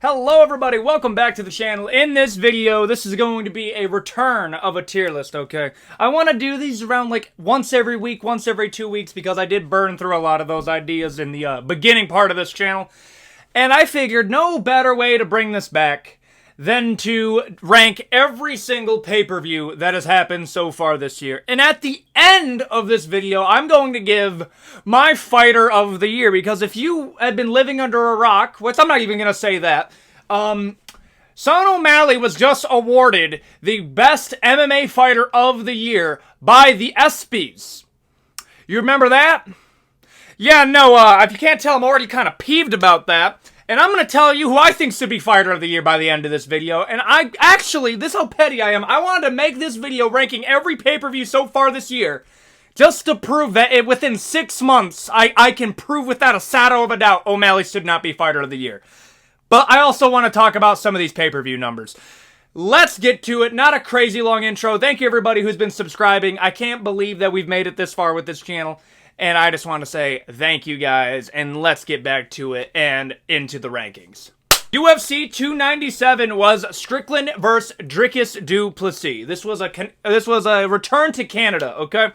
Hello everybody, welcome back to the channel. In this video, this is going to be a return of a tier list, okay? I want to do these around like once every week, once every 2 weeks, because I did burn through a lot of those ideas in the beginning part of this channel. And I figured no better way to bring this back than to rank every single pay-per-view that has happened so far this year. And at the end of this video, I'm going to give my fighter of the year, because if you had been living under a rock, which I'm not even going to say that, Sean O'Malley was just awarded the best MMA fighter of the year by the ESPYs. You remember that? Yeah, no, if you can't tell, I'm already kind of peeved about that. And I'm going to tell you who I think should be fighter of the year by the end of this video. And I actually, this is how petty I am. I wanted to make this video ranking every pay-per-view so far this year, just to prove that within 6 months, I can prove without a shadow of a doubt O'Malley should not be fighter of the year. But I also want to talk about some of these pay-per-view numbers. Let's get to it. Not a crazy long intro. Thank you everybody who's been subscribing. I can't believe that we've made it this far with this channel. And I just want to say thank you guys, and let's get back to it and into the rankings. UFC 297 was Strickland versus Dricus du Plessis. This was a return to Canada, okay?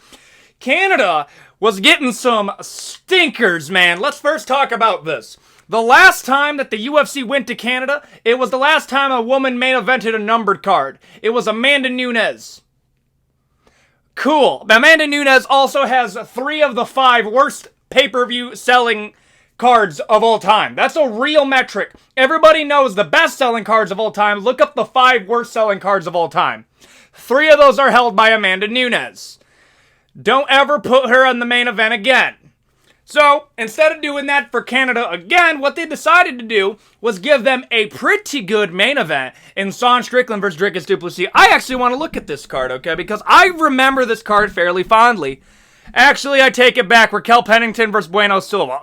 Canada was getting some stinkers, man. Let's first talk about this. The last time that the UFC went to Canada, it was the last time a woman main evented a numbered card. It was Amanda Nunes. Cool. Amanda Nunes also has 3 of the 5 worst pay-per-view selling cards of all time. That's a real metric. Everybody knows the best-selling cards of all time. Look up the 5 worst-selling cards of all time. 3 of those are held by Amanda Nunes. Don't ever put her in the main event again. So, instead of doing that for Canada again, what they decided to do was give them a pretty good main event in Sean Strickland versus Dricus du Plessis. I actually want to look at this card, okay, because I remember this card fairly fondly. Actually, I take it back. Raquel Pennington versus Bueno Silva.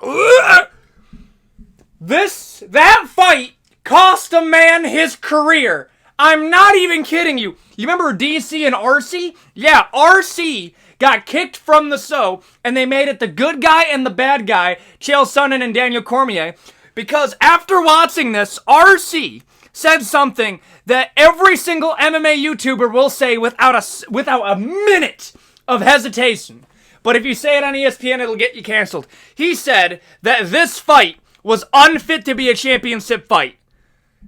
That fight cost a man his career. I'm not even kidding you. You remember DC and RC? Yeah, RC got kicked from the show, and they made it the good guy and the bad guy, Chael Sonnen and Daniel Cormier, because after watching this, RC said something that every single MMA YouTuber will say without a minute of hesitation. But if you say it on ESPN, it'll get you canceled. He said that this fight was unfit to be a championship fight.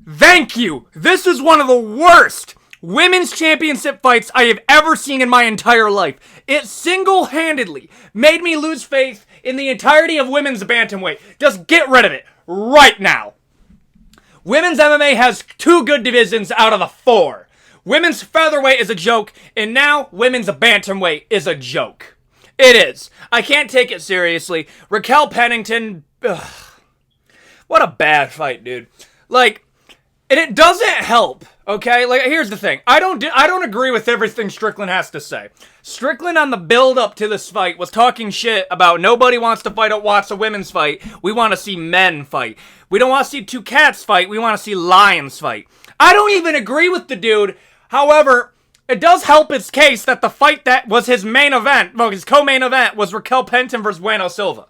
Thank you. This is one of the worst women's championship fights I have ever seen in my entire life. It single-handedly made me lose faith in the entirety of women's bantamweight. Just get rid of it right now. Women's MMA has 2 good divisions out of the 4. Women's featherweight is a joke, and now women's bantamweight is a joke. It is. I can't take it seriously. Raquel Pennington, ugh, what a bad fight, dude. And it doesn't help, okay? Here's the thing. I don't agree with everything Strickland has to say. Strickland on the build-up to this fight was talking shit about nobody wants to watch a women's fight. We want to see men fight. We don't want to see 2 cats fight. We want to see lions fight. I don't even agree with the dude. However, it does help his case that the fight that was his main event, well, his co-main event, was Raquel Pennington versus Bueno Silva.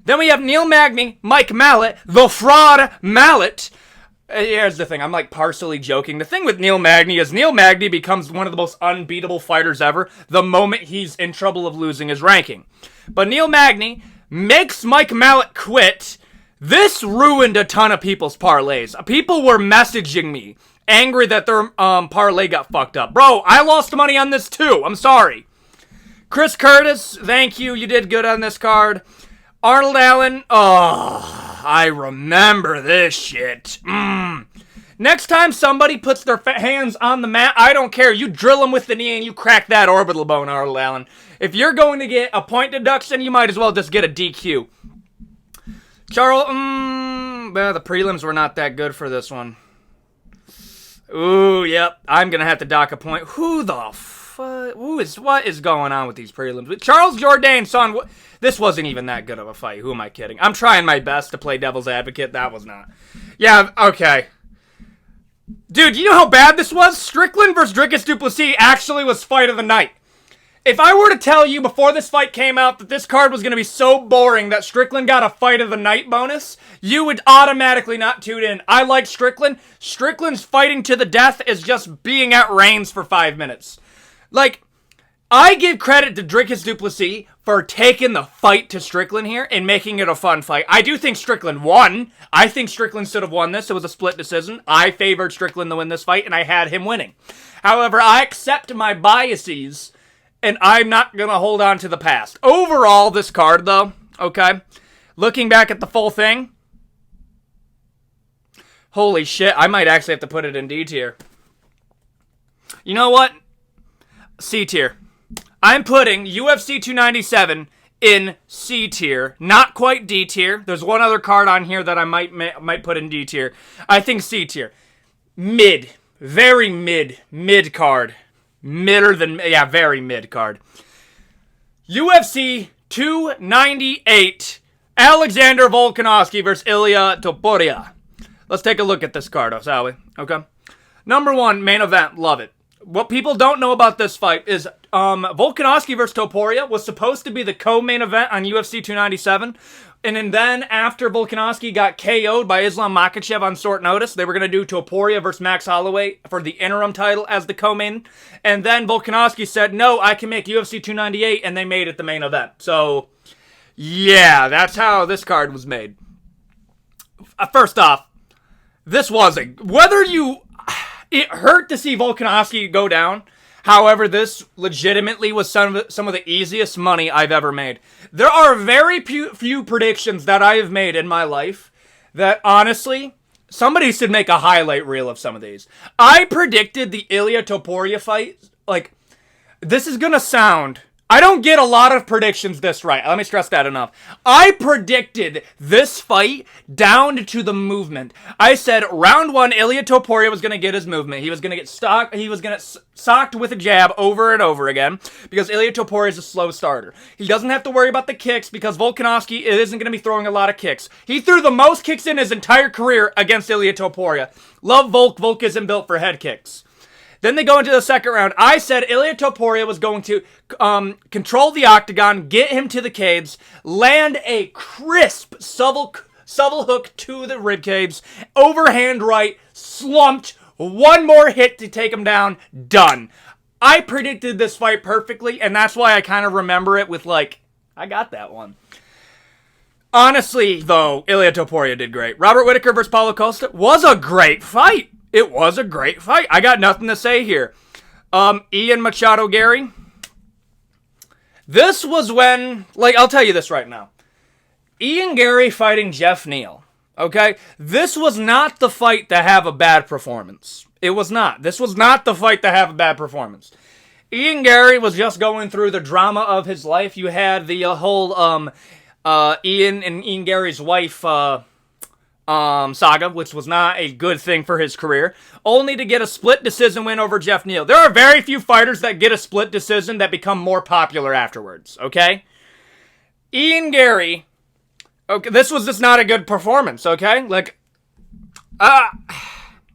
Then we have Neil Magny, Mike Mallet, the fraud Mallet. Here's the thing, I'm partially joking. The thing with Neil Magny is Neil Magny becomes one of the most unbeatable fighters ever the moment he's in trouble of losing his ranking. But Neil Magny makes Mike Mallet quit. This ruined a ton of people's parlays. People were messaging me, angry that their parlay got fucked up. Bro, I lost money on this too. I'm sorry. Chris Curtis, thank you. You did good on this card. Arnold Allen, oh, I remember this shit. Next time somebody puts their hands on the mat, I don't care. You drill them with the knee and you crack that orbital bone, Arnold Allen. If you're going to get a point deduction, you might as well just get a DQ. Charles, the prelims were not that good for this one. Ooh, yep. I'm going to have to dock a point. Who the fuck? What is going on with these prelims? Charles Jourdain, son, this wasn't even that good of a fight. Who am I kidding? I'm trying my best to play devil's advocate. That was not. Yeah, okay. Dude, you know how bad this was? Strickland versus Dricus du Plessis actually was fight of the night. If I were to tell you before this fight came out that this card was going to be so boring that Strickland got a fight of the night bonus, you would automatically not tune in. I like Strickland. Strickland's fighting to the death is just being at Reigns for 5 minutes. Like, I give credit to Dricus du Plessis for taking the fight to Strickland here and making it a fun fight. I do think Strickland won. I think Strickland should have won this. It was a split decision. I favored Strickland to win this fight, and I had him winning. However, I accept my biases, and I'm not going to hold on to the past. Overall, this card, though, okay, looking back at the full thing, holy shit, I might actually have to put it in D tier. You know what? C tier. I'm putting UFC 297 in C tier, not quite D tier. There's one other card on here that I might put in D tier. I think C tier. Mid. Very mid card. Very mid card. UFC 298, Alexander Volkanovski versus Ilia Topuria. Let's take a look at this card, shall we? Okay. Number one, main event, love it. What people don't know about this fight is Volkanovski versus Topuria was supposed to be the co-main event on UFC 297. And then after Volkanovski got KO'd by Islam Makhachev on short notice, they were going to do Topuria versus Max Holloway for the interim title as the co-main. And then Volkanovski said, no, I can make UFC 298, and they made it the main event. So, yeah, that's how this card was made. First off, this was it hurt to see Volkanovski go down. However, this legitimately was some of the easiest money I've ever made. There are very few predictions that I have made in my life that, honestly, somebody should make a highlight reel of some of these. I predicted the Ilia Topuria fight. Like, this is going to sound... I don't get a lot of predictions this right. Let me stress that enough. I predicted this fight down to the movement. I said round one, Ilia Topuria was going to get his movement. He was going to get stocked. He was going to get socked with a jab over and over again because Ilia Topuria is a slow starter. He doesn't have to worry about the kicks because Volkanovski isn't going to be throwing a lot of kicks. He threw the most kicks in his entire career against Ilia Topuria. Love Volk. Volk isn't built for head kicks. Then they go into the second round. I said Ilia Topuria was going to control the octagon, get him to the cage, land a crisp shovel hook to the ribcage, overhand right, slumped, one more hit to take him down, done. I predicted this fight perfectly, and that's why I kind of remember it with like, I got that one. Honestly, though, Ilia Topuria did great. Robert Whittaker versus Paulo Costa was a great fight. It was a great fight. I got nothing to say here. Ian Machado Gary. This was when, like, I'll tell you this right now. Ian Gary fighting Jeff Neal. Okay? This was not the fight to have a bad performance. It was not. This was not the fight to have a bad performance. Ian Gary was just going through the drama of his life. You had the whole Ian and Ian Gary's wife saga, which was not a good thing for his career, only to get a split decision win over Jeff Neal. There are very few fighters that get a split decision that become more popular afterwards, okay? Ian Gary, okay, this was just not a good performance, okay? Like, I'm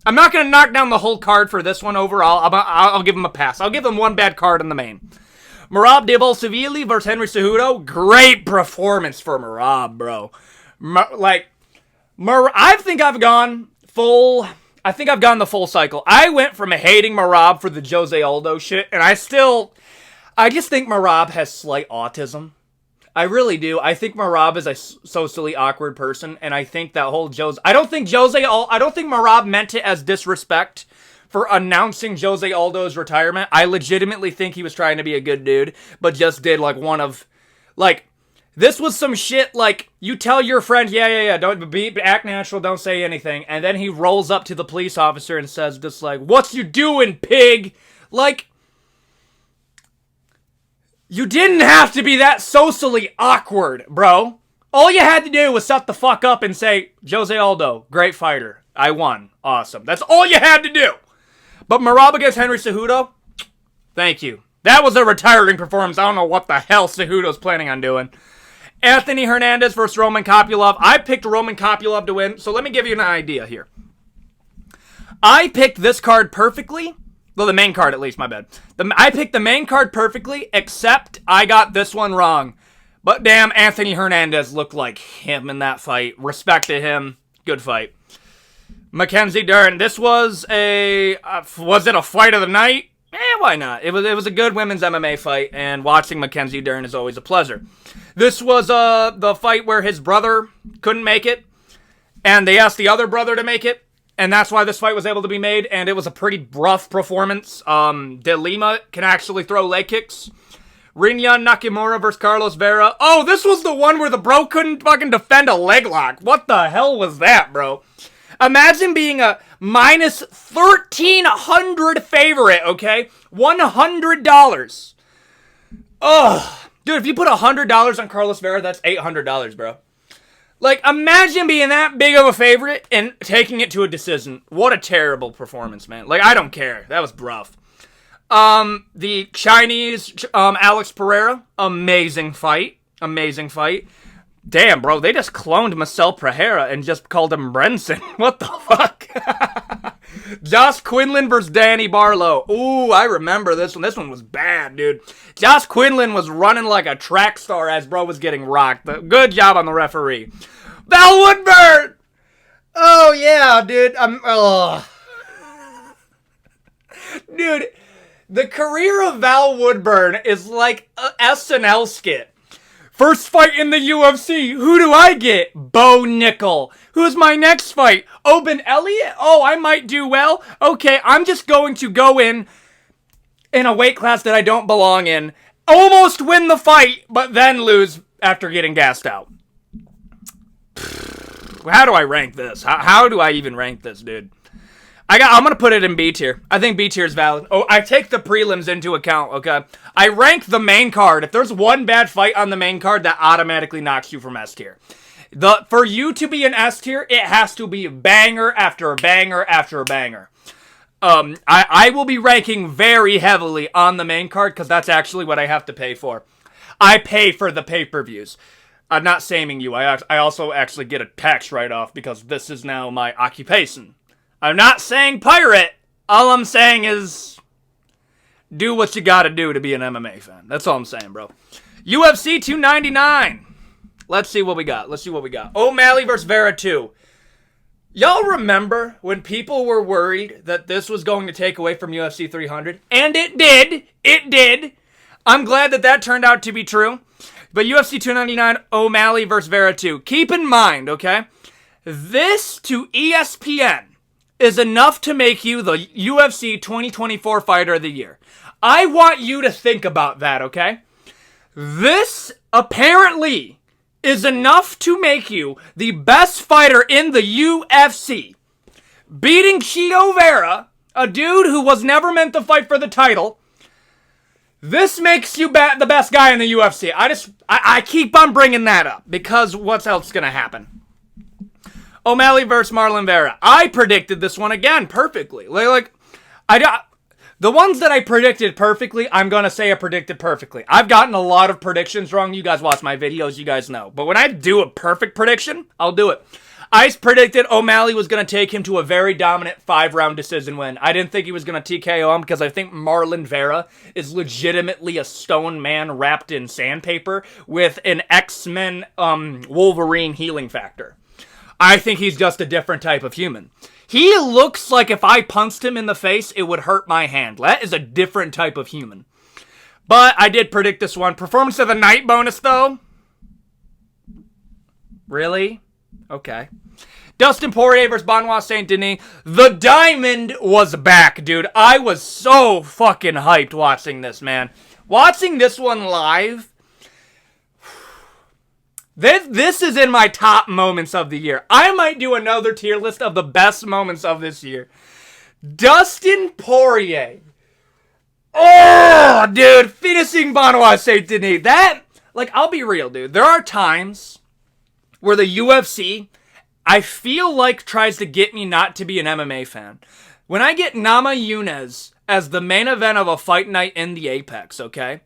not going to knock down the whole card for this one overall. I'll give him a pass. I'll give him one bad card in the main. Merab Dvalishvili versus Henry Cejudo. Great performance for Merab, bro. I think I've gone the full cycle. I went from hating Merab for the Jose Aldo shit, and I just think Merab has slight autism. I really do. I think Merab is a socially awkward person, and I think that whole I don't think Merab meant it as disrespect for announcing Jose Aldo's retirement. I legitimately think he was trying to be a good dude, but just did this was some shit like, you tell your friend, yeah, don't act natural, don't say anything, and then he rolls up to the police officer and says just like, "What you doing, pig?" Like, you didn't have to be that socially awkward, bro. All you had to do was shut the fuck up and say, "Jose Aldo, great fighter. I won. Awesome." That's all you had to do. But Merab against Henry Cejudo, thank you. That was a retiring performance. I don't know what the hell Cejudo's planning on doing. Anthony Hernandez versus Roman Kopylov. I picked Roman Kopylov to win, so let me give you an idea here. I picked this card perfectly Well, the main card at least, my bad. I picked the main card perfectly, except I got this one wrong. But damn, Anthony Hernandez looked like him in that fight. Respect to him. Good fight. Mackenzie Dern. This was was it a fight of the night? Why not? It was a good women's MMA fight, and watching Mackenzie Dern is always a pleasure. This was the fight where his brother couldn't make it, and they asked the other brother to make it, and that's why this fight was able to be made, and it was a pretty rough performance. De Lima can actually throw leg kicks. Rinyan Nakamura versus Carlos Vera. Oh, this was the one where the bro couldn't fucking defend a leg lock. What the hell was that, bro? Imagine being a minus 1,300 favorite, okay? $100. Ugh. Dude, if you put $100 on Carlos Vera, that's $800, bro. Like, imagine being that big of a favorite and taking it to a decision. What a terrible performance, man. Like, I don't care. That was rough. The Chinese, Alex Pereira, amazing fight. Amazing fight. Damn, bro, they just cloned Marcel Pereira and just called him Brenson. What the fuck? Josh Quinlan versus Danny Barlow. Ooh, I remember this one. This one was bad, dude. Josh Quinlan was running like a track star as bro was getting rocked. Good job on the referee. Val Woodburn! Oh, yeah, dude. Dude, the career of Val Woodburn is like an SNL skit. First fight in the UFC. Who do I get? Bo Nickel. Who's my next fight? Oben Elliott? Oh, I might do well. Okay, I'm just going to go in a weight class that I don't belong in. Almost win the fight, but then lose after getting gassed out. How do I rank this? How do I even rank this, dude? I'm going to put it in B tier. I think B tier is valid. Oh, I take the prelims into account, okay? I rank the main card. If there's one bad fight on the main card, that automatically knocks you from S tier. For you to be an S tier, it has to be banger after banger after banger. I will be ranking very heavily on the main card because that's actually what I have to pay for. I pay for the pay-per-views. I'm not shaming you. I also actually get a tax write-off because this is now my occupation. I'm not saying pirate. All I'm saying is do what you gotta do to be an MMA fan. That's all I'm saying, bro. UFC 299. Let's see what we got. O'Malley versus Vera 2. Y'all remember when people were worried that this was going to take away from UFC 300? And it did. It did. I'm glad that turned out to be true. But UFC 299, O'Malley versus Vera 2. Keep in mind, okay? This to ESPN is enough to make you the UFC 2024 Fighter of the Year. I want you to think about that, okay? This apparently is enough to make you the best fighter in the UFC. Beating Chito Vera, a dude who was never meant to fight for the title. This makes you the best guy in the UFC. I keep on bringing that up because what's else gonna happen? O'Malley versus Marlon Vera. I predicted this one again perfectly. The ones that I predicted perfectly, I'm going to say I predicted perfectly. I've gotten a lot of predictions wrong. You guys watch my videos, you guys know. But when I do a perfect prediction, I'll do it. I predicted O'Malley was going to take him to a very dominant 5-round decision win. I didn't think he was going to TKO him because I think Marlon Vera is legitimately a stone man wrapped in sandpaper with an X-Men Wolverine healing factor. I think he's just a different type of human. He looks like if I punched him in the face, it would hurt my hand. That is a different type of human. But I did predict this one. Performance of the night bonus, though? Really? Okay. Dustin Poirier versus Benoit Saint Denis. The diamond was back, dude. I was so fucking hyped watching this, man. Watching this one live. This is in my top moments of the year. I might do another tier list of the best moments of this year. Dustin Poirier. Oh, dude. Finishing Benoit Saint Denis. I'll be real, dude. There are times where the UFC, I feel like, tries to get me not to be an MMA fan. When I get Namajunas as the main event of a fight night in the Apex, okay?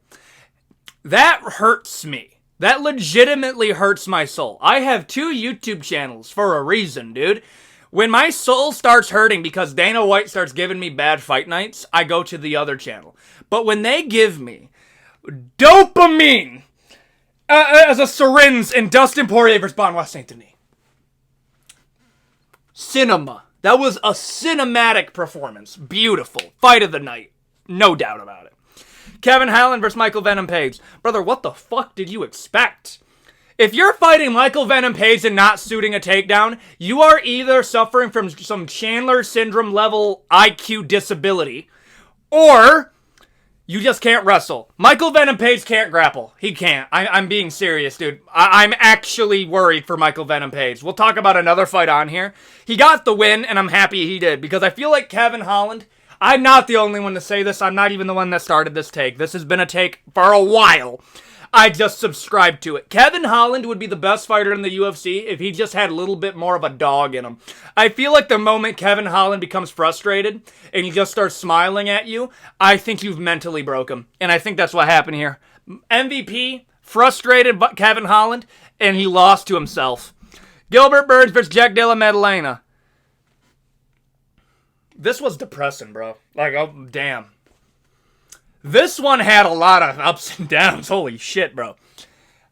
That hurts me. That legitimately hurts my soul. I have 2 YouTube channels for a reason, dude. When my soul starts hurting because Dana White starts giving me bad fight nights, I go to the other channel. But when they give me dopamine as a syringe in Dustin Poirier versus Benoit Saint-Denis, cinema. That was a cinematic performance. Beautiful. Fight of the night. No doubt about it. Kevin Holland versus Michael Venom Page. Brother, what the fuck did you expect? If you're fighting Michael Venom Page and not suiting a takedown, you are either suffering from some Chandler syndrome level IQ disability, or you just can't wrestle. Michael Venom Page can't grapple. He can't. I'm being serious, dude. I'm actually worried for Michael Venom Page. We'll talk about another fight on here. He got the win, and I'm happy he did, because I feel like Kevin Holland, I'm not the only one to say this. I'm not even the one that started this take. This has been a take for a while. I just subscribed to it. Kevin Holland would be the best fighter in the UFC if he just had a little bit more of a dog in him. I feel like the moment Kevin Holland becomes frustrated and he just starts smiling at you, I think you've mentally broke him. And I think that's what happened here. MVP, frustrated Kevin Holland, and he lost to himself. Gilbert Burns versus Jack Della Maddalena. This was depressing, bro. Like, oh, damn. This one had a lot of ups and downs. Holy shit, bro.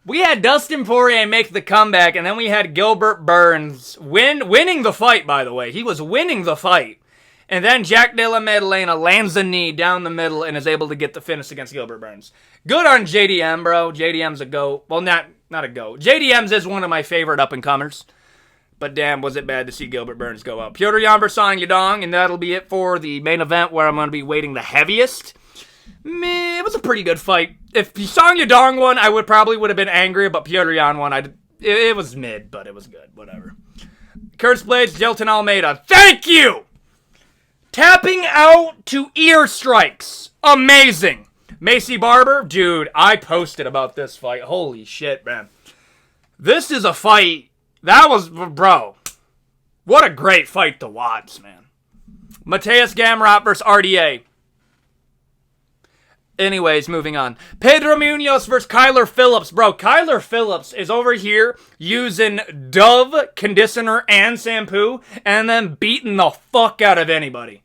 We had Dustin Poirier make the comeback, and then we had Gilbert Burns winning the fight, by the way. He was winning the fight. And then Jack Della Maddalena lands a knee down the middle and is able to get the finish against Gilbert Burns. Good on JDM, bro. JDM's a GOAT. Well, not a GOAT. JDM's is one of my favorite up-and-comers. But damn, was it bad to see Gilbert Burns go up. Petr Yan versus Song Yadong, and that'll be it for the main event where I'm going to be weighting the heaviest. Meh, it was a pretty good fight. If Song Yadong won, I would have been angry, but Petr Yan won. It was mid, but it was good. Whatever. Curtis Blades, Jelton Almeida. Thank you! Tapping out to ear strikes. Amazing. Macy Barber, dude, I posted about this fight. Holy shit, man. This is a fight. That was, bro. What a great fight to watch, man. Mateus Gamrot versus RDA. Anyways, moving on. Pedro Munoz versus Kyler Phillips. Bro, Kyler Phillips is over here using Dove conditioner and shampoo and then beating the fuck out of anybody.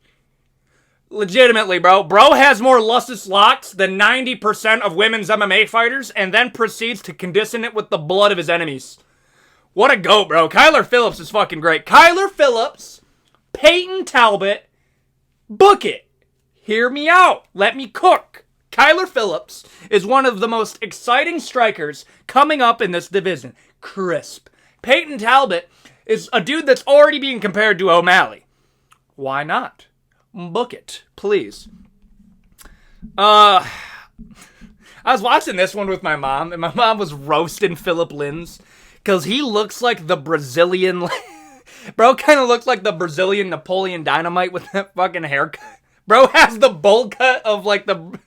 Legitimately, bro. Bro has more luscious locks than 90% of women's MMA fighters and then proceeds to condition it with the blood of his enemies. What a goat, bro. Kyler Phillips is fucking great. Kyler Phillips, Peyton Talbot, book it. Hear me out. Let me cook. Kyler Phillips is one of the most exciting strikers coming up in this division. Crisp. Peyton Talbot is a dude that's already being compared to O'Malley. Why not? Book it, please. I was watching this one with my mom, and my mom was roasting Philip Lins because he looks like the Brazilian... Bro kind of looks like the Brazilian Napoleon Dynamite with that fucking haircut. Bro has the bowl cut of like the...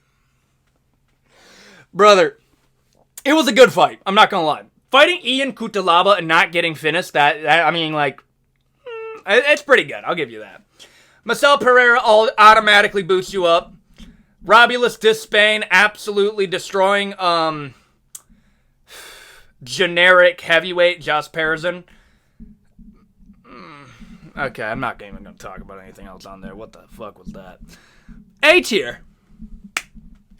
Brother, it was a good fight. I'm not gonna lie. Fighting Ian Cutelaba and not getting finished, I mean, like, it's pretty good. I'll give you that. Marcel Pereira automatically boosts you up. Robulus Dispain absolutely destroying generic heavyweight Josh Pearson. Okay, I'm not even going to talk about anything else on there. What the fuck was that? A tier.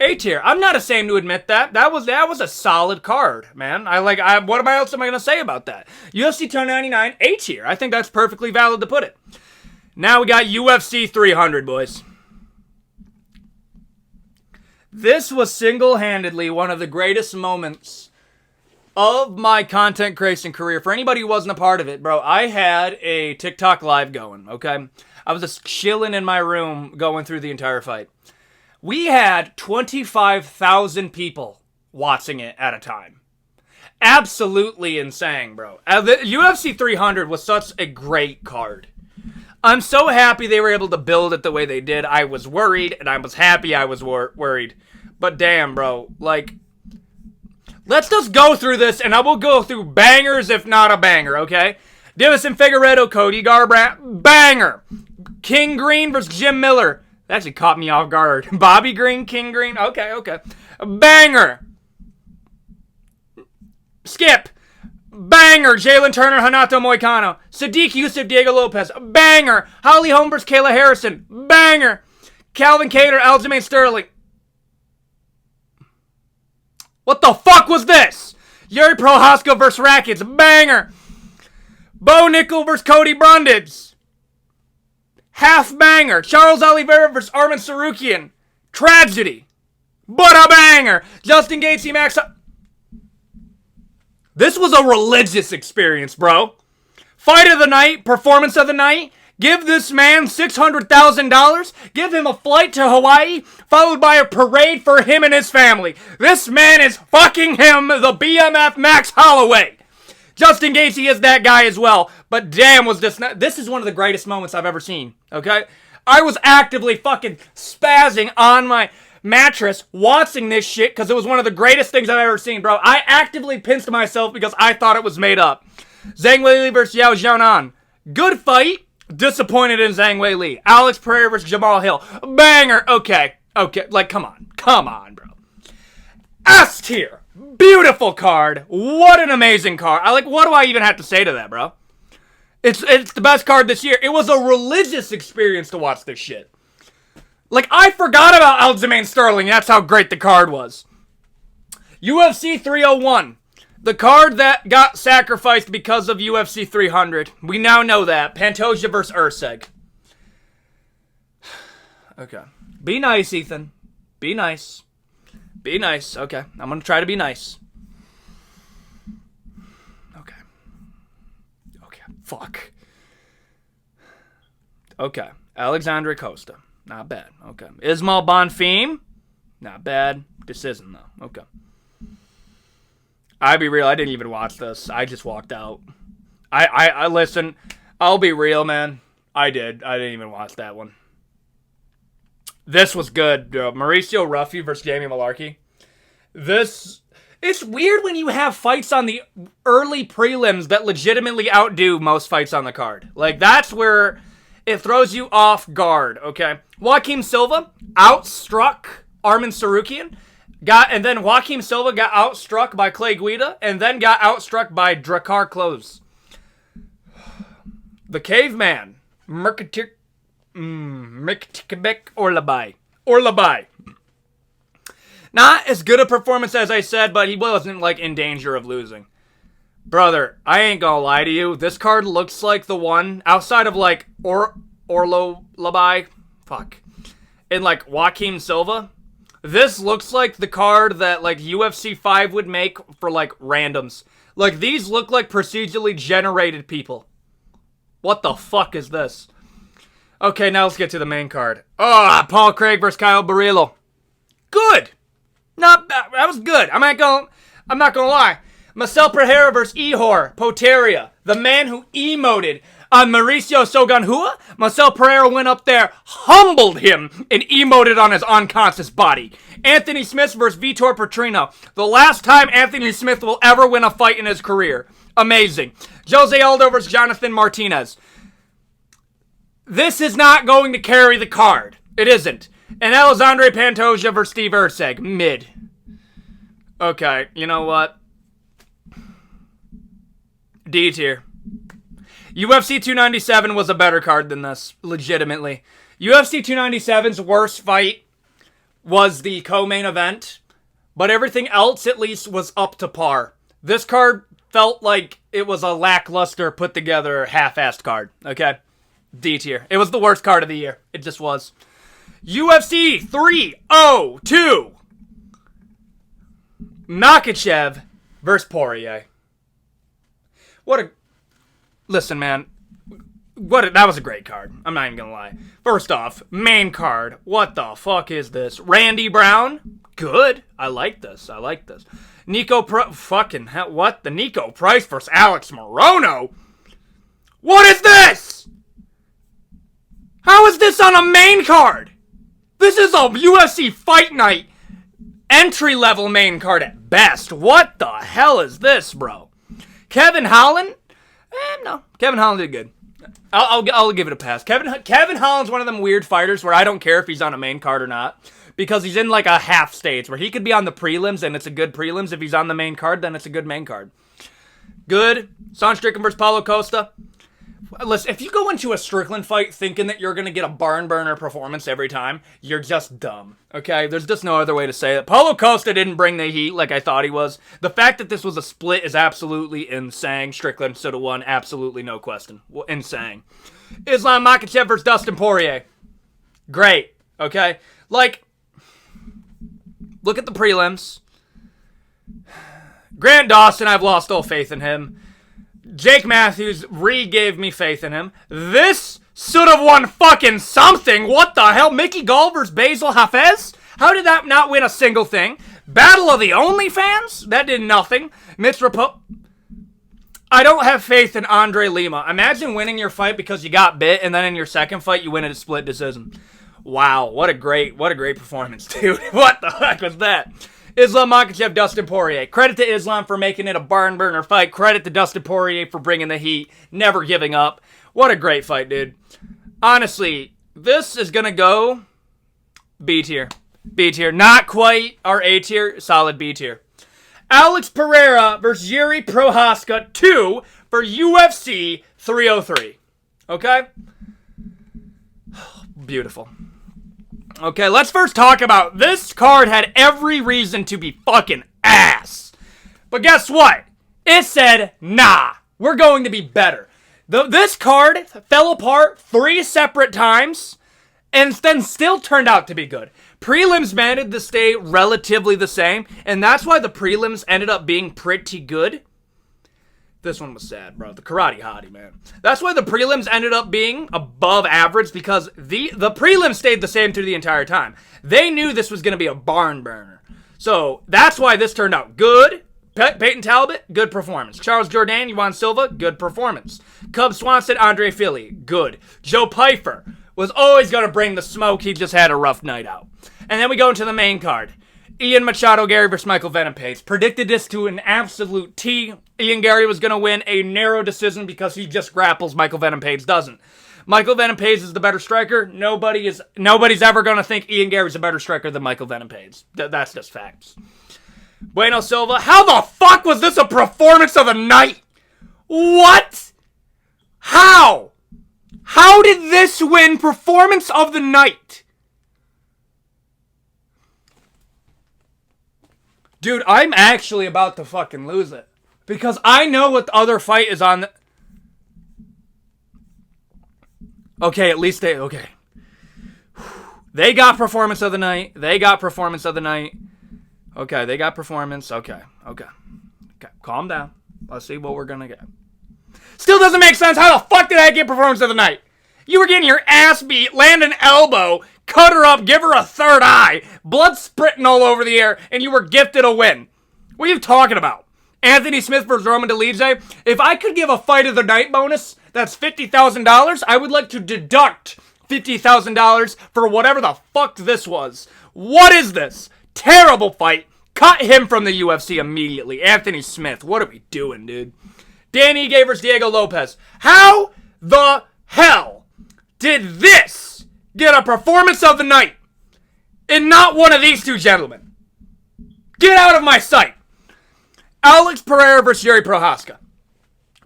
A tier. I'm not ashamed to admit that. That was a solid card, man. What else am I going to say about that? UFC 299, A tier. I think that's perfectly valid to put it. Now we got UFC 300, boys. This was single-handedly one of the greatest moments of my content creation career. For anybody who wasn't a part of it, bro, I had a TikTok live going, okay? I was just chilling in my room going through the entire fight. We had 25,000 people watching it at a time. Absolutely insane, bro. The UFC 300 was such a great card. I'm so happy they were able to build it the way they did. I was worried, and I was happy I was worried. But damn, bro, like, let's just go through this, and I will go through bangers, if not a banger, okay? Davison Figueiredo, Cody Garbrandt, banger. King Green versus Jim Miller. That actually caught me off guard. Bobby Green, King Green, okay. Banger. Skip. Banger. Jalen Turner, Hanato Moicano. Sadiq Yusuf, Diego Lopez. Banger. Holly Holm vs. Kayla Harrison. Banger. Calvin Cater, Aljamain Sterling. What the fuck was this? Yuri Prohaska vs. Rackets. Banger. Bo Nickel vs. Cody Brundage. Half banger. Charles Oliveira vs. Armin Sarukian. Tragedy. But a banger. Justin Gaethje, Max. This was a religious experience, bro. Fight of the night, performance of the night. Give this man $600,000. Give him a flight to Hawaii, followed by a parade for him and his family. This man is fucking him, the BMF Max Holloway. Justin Gaethje is that guy as well. But damn, was this not... This is one of the greatest moments I've ever seen, okay? I was actively fucking spazzing on my mattress watching this shit because it was one of the greatest things I've ever seen, bro. I actively pinched myself because I thought it was made up. Zhang Weili versus Yao Xiaonan. Good fight. Disappointed in Zhang Weili. Alex Pereira versus Jamal Hill. Banger. Okay. Like, come on, bro. S tier. Beautiful card. What an amazing card. What do I even have to say to that, bro? It's the best card this year. It was a religious experience to watch this shit. Like, I forgot about Aljamain Sterling. That's how great the card was. UFC 301. The card that got sacrificed because of UFC 300. We now know that. Pantoja versus Urseg. Okay. Be nice, Ethan. Be nice. Be nice. Okay. I'm going to try to be nice. Okay. Fuck. Okay. Alexandre Costa. Not bad. Okay. Ismail Bonfim. Not bad. Decision, though. Okay. I'll be real. I didn't even watch this. I just walked out. I listen. I'll be real, man. I didn't even watch that one. This was good. Mauricio Ruffy versus Jamie Malarkey. It's weird when you have fights on the early prelims that legitimately outdo most fights on the card. Like, that's where it throws you off guard, okay? Joaquim Silva outstruck Armin Sarukian. And then Joaquim Silva got outstruck by Clay Guida, and then got outstruck by Drakkar Klose. The Caveman, Mirkabek Orlabai. Not as good a performance as I said, but he wasn't, like, in danger of losing. Brother, I ain't gonna lie to you. This card looks like the one, outside of, like, Orlabai, and, like, Joaquim Silva. This looks like the card that, like, UFC 5 would make for, like, randoms. Like, these look like procedurally generated people. What the fuck is this? Okay, now let's get to the main card. Paul Craig versus Kyle Barillo. Good. Not bad. That was good. I'm not gonna lie. Marcel Pereira versus Ihor Poteria. The man who emoted on Mauricio Soganhua. Marcel Pereira went up there, humbled him, and emoted on his unconscious body. Anthony Smith versus Vitor Petrino. The last time Anthony Smith will ever win a fight in his career. Amazing. Jose Aldo versus Jonathan Martinez. This is not going to carry the card. It isn't. And Alexandre Pantoja versus Steve Urseg. Mid. Okay, you know what? D tier. UFC 297 was a better card than this, legitimately. UFC 297's worst fight was the co-main event, but everything else at least was up to par. This card felt like it was a lackluster, put-together, half-assed card, okay? D tier. It was the worst card of the year. It just was. UFC 302. Makhachev versus Poirier. Listen, man. That was a great card. I'm not even gonna lie. First off, main card. What the fuck is this? Randy Brown? Good. I like this. Fucking hell. What? The Nico Price versus Alex Morono? What is this? How is this on a main card? This is a UFC Fight Night entry-level main card at best. What the hell is this, bro? Kevin Holland? No. Kevin Holland did good. I'll give it a pass. Kevin Holland's one of them weird fighters where I don't care if he's on a main card or not. Because he's in like a half stage where he could be on the prelims and it's a good prelims. If he's on the main card, then it's a good main card. Good. Son Strickland versus Paulo Costa. Listen, if you go into a Strickland fight thinking that you're going to get a barn burner performance every time, you're just dumb, okay? There's just no other way to say it. Paulo Costa didn't bring the heat like I thought he was. The fact that this was a split is absolutely insane. Strickland should have won, absolutely no question. Insane. Islam Makhachev versus Dustin Poirier. Great, okay? Like, look at the prelims. Grant Dawson, I've lost all faith in him. Jake Matthews re-gave me faith in him. This should have won fucking something. What the hell? Mickey Gall versus Basil Hafez? How did that not win a single thing? Battle of the OnlyFans? That did nothing. Mitch Rapo... I don't have faith in Andre Lima. Imagine winning your fight because you got bit, and then in your second fight you win at a split decision. Wow, what a great performance, dude. What the heck was that? Islam Makhachev, Dustin Poirier. Credit to Islam for making it a barn burner fight. Credit to Dustin Poirier for bringing the heat. Never giving up. What a great fight, dude. Honestly, this is going to go B tier. B tier. Not quite our A tier. Solid B tier. Alex Pereira versus Yuri Prohaska 2 for UFC 303. Okay? Beautiful. Okay, let's first talk about this card had every reason to be fucking ass. But guess what? It said, nah, we're going to be better. This card fell apart 3 separate times and then still turned out to be good. Prelims managed to stay relatively the same, and that's why the prelims ended up being pretty good. This one was sad, bro. The Karate Hottie, man. That's why the prelims ended up being above average, because the prelims stayed the same through the entire time. They knew this was going to be a barn burner. So that's why this turned out good. Peyton Talbot, good performance. Charles Jourdain, Juan Silva, good performance. Cub Swanson, Andre Fili, good. Joe Pyfer was always going to bring the smoke. He just had a rough night out. And then we go into the main card. Ian Machado Gary versus Michael Venom Page. Predicted this to an absolute T. Ian Gary was going to win a narrow decision because he just grapples. Michael Venom Page doesn't. Michael Venom Page is the better striker. Nobody's ever going to think Ian Gary's a better striker than Michael Venom Page. That's just facts. Bueno Silva. How the fuck was this a performance of the night? What? How? How did this win performance of the night? Dude, I'm actually about to fucking lose it. Because I know what the other fight is on. Okay, at least they... Okay. They got performance of the night. They got performance of the night. Okay, they got performance. Okay. Calm down. Let's see what we're gonna get. Still doesn't make sense. How the fuck did I get performance of the night? You were getting your ass beat, land an elbow, cut her up, give her a third eye, blood spritting all over the air, and you were gifted a win. What are you talking about? Anthony Smith versus Roman Dolidze? If I could give a fight of the night bonus, that's $50,000, I would like to deduct $50,000 for whatever the fuck this was. What is this? Terrible fight. Cut him from the UFC immediately. Anthony Smith, what are we doing, dude? Danny Ige versus Diego Lopez. How the hell did this get a performance of the night and not one of these two gentlemen? Get out of my sight. Alex Pereira versus Yuri Prohaska.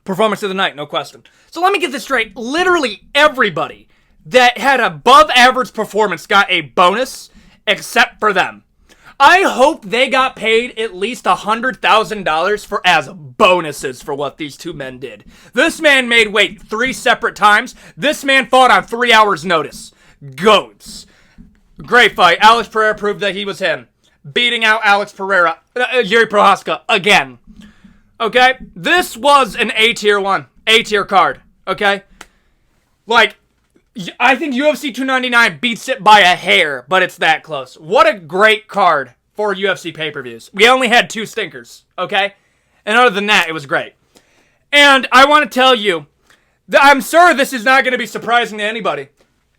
Performance of the night, no question. So let me get this straight. Literally everybody that had above average performance got a bonus except for them. I hope they got paid at least $100,000 for as bonuses for what these two men did. This man made weight 3 separate times. This man fought on 3 hours notice. Goats. Great fight. Alex Pereira proved that he was him. Beating out Yuri Prohaska again. Okay? This was an A-tier one. A-tier card. Okay? Like, I think UFC 299 beats it by a hair, but it's that close. What a great card for UFC pay-per-views. We only had 2 stinkers, okay? And other than that, it was great. And I want to tell you, that I'm sure this is not going to be surprising to anybody.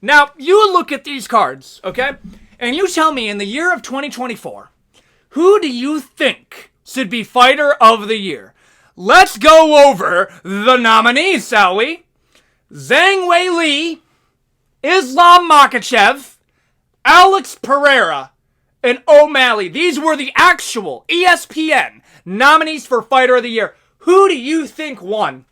Now, you look at these cards, okay? And you tell me, in the year of 2024, who do you think should be Fighter of the Year? Let's go over the nominees, shall we? Zhang Weili, Islam Makhachev, Alex Pereira, and O'Malley. These were the actual ESPN nominees for Fighter of the Year. Who Who do you think won?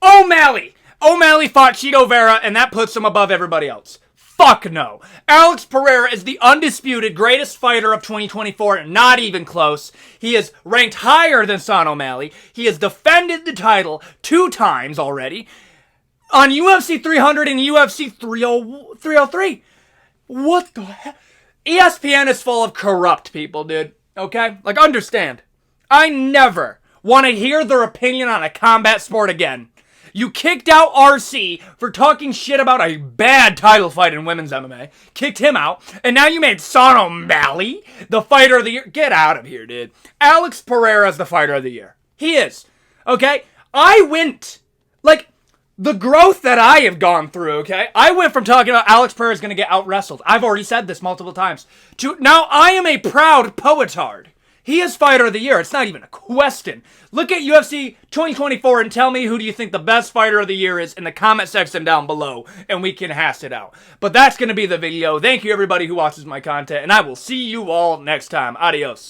O'Malley. O'Malley fought Chito Vera, and that puts him above everybody else. Fuck no. Alex Pereira is the undisputed greatest fighter of 2024, not even close. He is ranked higher than Sean O'Malley. He has defended the title 2 times already on UFC 300 and UFC 303. What the hell? ESPN is full of corrupt people, dude. Okay? Like, understand. I never want to hear their opinion on a combat sport again. You kicked out RC for talking shit about a bad title fight in women's MMA. Kicked him out. And now you made Sean O'Malley the fighter of the year. Get out of here, dude. Alex Pereira is the fighter of the year. He is. Okay? I went, like, the growth that I have gone through, okay? I went from talking about Alex Pereira is going to get out-wrestled. I've already said this multiple times. To now I am a proud poetard. He is fighter of the year. It's not even a question. Look at UFC 2024 and tell me who do you think the best fighter of the year is in the comment section down below, and we can hash it out. But that's going to be the video. Thank you, everybody who watches my content, and I will see you all next time. Adios.